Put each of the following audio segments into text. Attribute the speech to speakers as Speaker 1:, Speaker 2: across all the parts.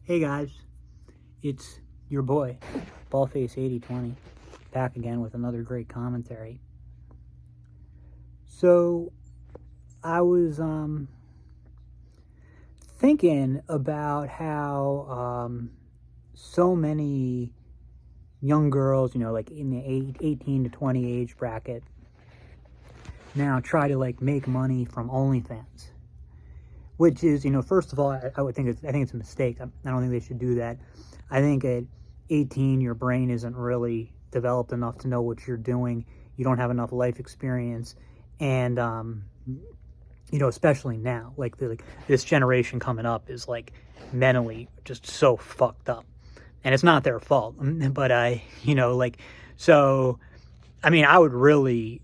Speaker 1: Hey guys, it's your boy, Ballface8020, back again with another great commentary. So, I was thinking about how so many young girls, like in the 18 to 20 age bracket, now try to make money from OnlyFans. Which is, first of all, I think it's a mistake. I don't think they should do that. I think at 18, your brain isn't really developed enough to know what you're doing. You don't have enough life experience, and especially now, this generation coming up is mentally just so fucked up, and it's not their fault. But so, I mean, I would really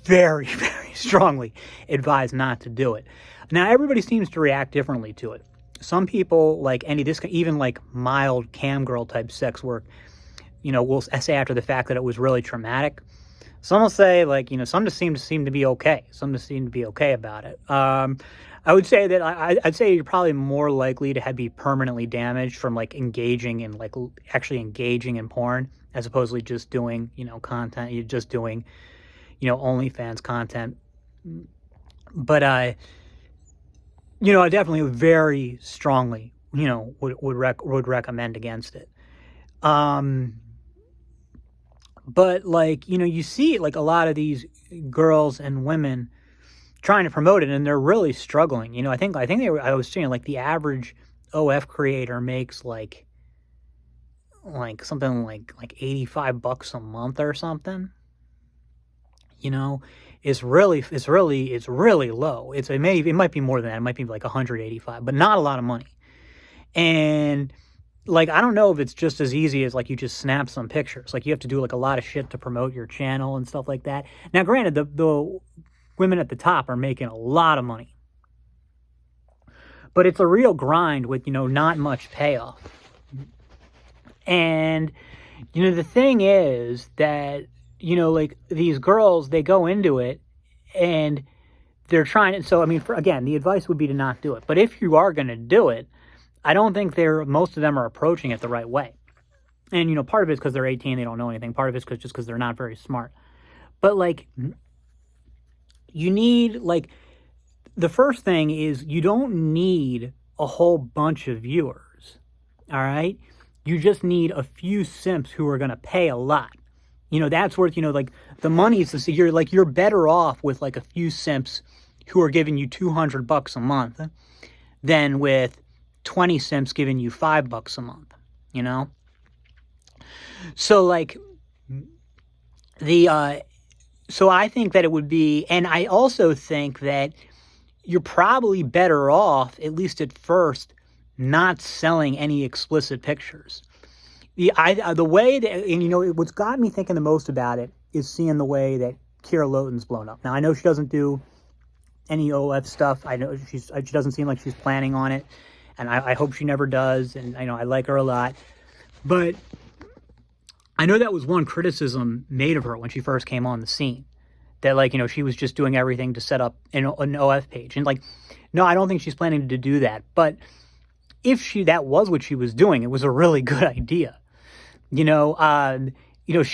Speaker 1: very, very strongly advise not to do it. Now, everybody seems to react differently to it. Some people, even mild cam girl type sex work, will say after the fact that it was really traumatic. Some will say, some just seem to be okay. Some just seem to be okay about it. I would say that I'd say you're probably more likely to be permanently damaged from engaging in porn, as opposed to just doing content. You're just doing OnlyFans content. But I definitely very strongly, would recommend against it. But you see a lot of these girls and women trying to promote it, and they're really struggling. I think I was saying the average OF creator makes something like $85 a month or something. It's really low. It might be more than that. It might be 185, but not a lot of money. And I don't know if it's just as easy as you just snap some pictures. You have to do a lot of shit to promote your channel and stuff like that. Now, granted, the women at the top are making a lot of money, but it's a real grind with not much payoff. And the thing is that these girls, they go into it and they're trying to, so, again, the advice would be to not do it. But if you are going to do it, I don't think most of them are approaching it the right way. And, part of it's because they're 18, they don't know anything. Part of it's just because they're not very smart. But, you need, the first thing is you don't need a whole bunch of viewers, all right? You just need a few simps who are going to pay a lot. That's worth, the money is to you're better off with a few simps who are giving you $200 a month than with 20 simps giving you $5 a month, So so I think that it would be, and I also think that you're probably better off, at least at first, not selling any explicit pictures. The way that, and what's got me thinking the most about it is seeing the way that Kira Lowton's blown up. Now, I know she doesn't do any OF stuff. I know she doesn't seem like she's planning on it, and I hope she never does, and I like her a lot. But I know that was one criticism made of her when she first came on the scene, that she was just doing everything to set up an OF page. And no, I don't think she's planning to do that. But if that was what she was doing, it was a really good idea. She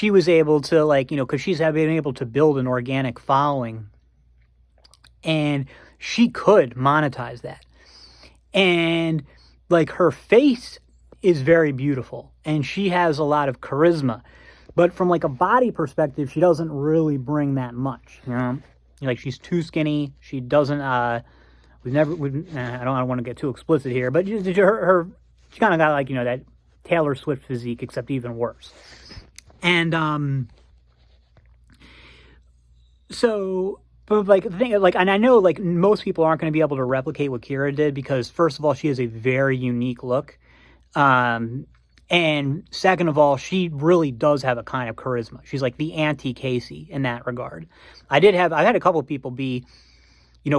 Speaker 1: was able to because she's been able to build an organic following, and she could monetize that. And her face is very beautiful, and she has a lot of charisma, but from a body perspective, she doesn't really bring that much. She's too skinny. She doesn't. I don't want to get too explicit here, but she kind of got that Taylor Swift physique, except even worse. And so, but the thing, and I know most people aren't going to be able to replicate what Kira did, because first of all, she has a very unique look, and second of all, she really does have a kind of charisma. She's the anti-Casey in that regard. I've had a couple of people be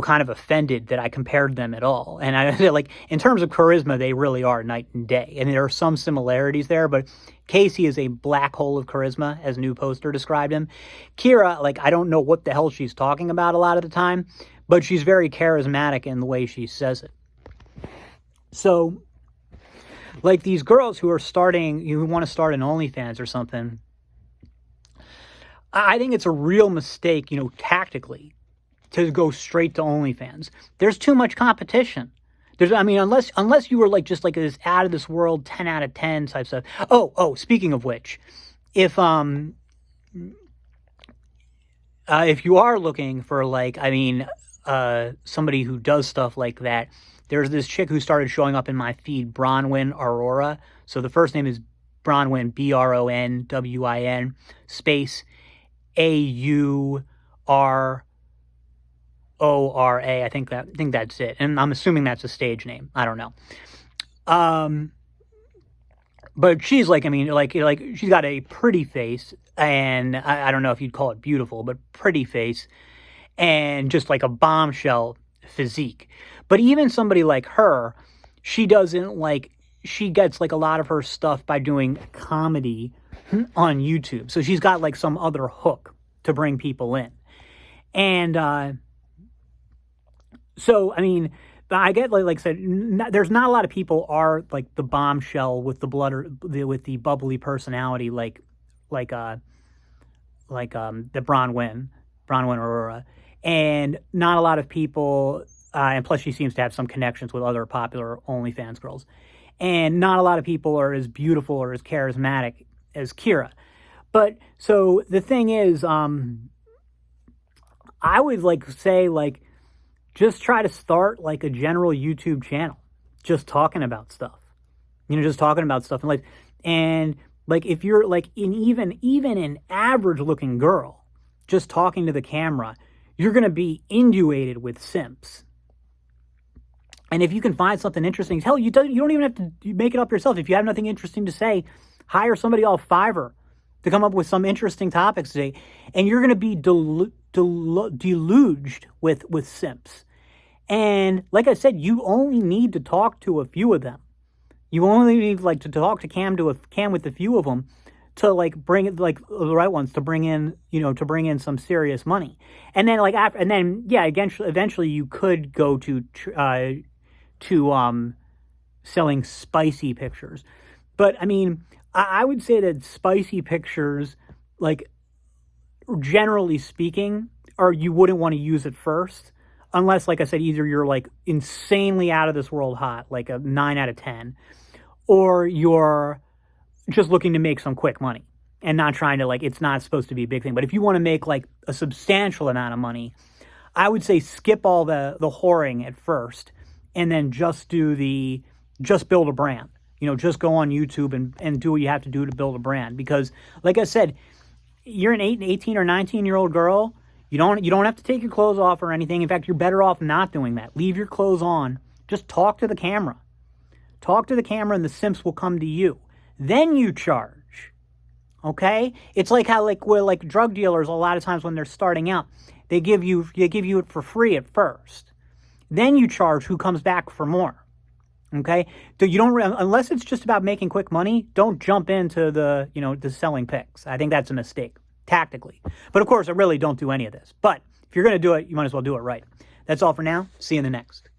Speaker 1: kind of offended that I compared them at all. And I said, in terms of charisma, they really are night and day. And there are some similarities there, but Casey is a black hole of charisma, as New Poster described him. Kira, I don't know what the hell she's talking about a lot of the time, but she's very charismatic in the way she says it. So like these girls who are starting, who want to start an OnlyFans or something, I think it's a real mistake, tactically, to go straight to OnlyFans. There's too much competition. Unless you were like just like this out of this world 10 out of 10 type stuff. Oh, speaking of which, if you are looking for somebody who does stuff like that, there's this chick who started showing up in my feed, Bronwyn Aurora. So the first name is Bronwyn, Bronwin, space Aurora. I think that's it, and I'm assuming that's a stage name. I don't know. But she's she's got a pretty face, and I don't know if you'd call it beautiful, but pretty face, and just like a bombshell physique. But even somebody like her, she gets like a lot of her stuff by doing comedy on YouTube. So she's got like some other hook to bring people in. And so, I mean, I get like I said, there's not a lot of people are like the bombshell with the with the bubbly personality the Bronwyn Aurora, and not a lot of people. And plus, she seems to have some connections with other popular OnlyFans girls, and not a lot of people are as beautiful or as charismatic as Kira. But so the thing is, I would say just try to start like a general YouTube channel, just talking about stuff, just talking about stuff in life. And like, if you're like even an average looking girl, just talking to the camera, you're going to be inundated with simps. And if you can find something interesting, hell, you don't even have to make it up yourself. If you have nothing interesting to say, hire somebody off Fiverr to come up with some interesting topics today, and you're going to be deluged with simps. And like I said, you only need to talk to a few of them. You only need to talk to Cam with a few of them to bring it the right ones to bring in some serious money. And then eventually you could go to selling spicy pictures. But I mean, I would say that spicy pictures, generally speaking, you wouldn't want to use it first, unless, like I said, either you're insanely out of this world hot, like a 9 out of 10, or you're just looking to make some quick money and not trying to it's not supposed to be a big thing. But if you want to make a substantial amount of money, I would say skip all the whoring at first, and then just build a brand. Just go on YouTube and do what you have to do to build a brand. Because, like I said, you're an 18 or 19-year-old girl. You don't have to take your clothes off or anything. In fact, you're better off not doing that. Leave your clothes on. Just talk to the camera. Talk to the camera, and the simps will come to you. Then you charge. Okay? It's like how where drug dealers, a lot of times when they're starting out, they give you it for free at first. Then you charge who comes back for more. Okay, so you don't, unless it's just about making quick money, don't jump into the selling pics. I think that's a mistake tactically. But of course, I really don't do any of this. But if you're going to do it, you might as well do it right. That's all for now. See you in the next.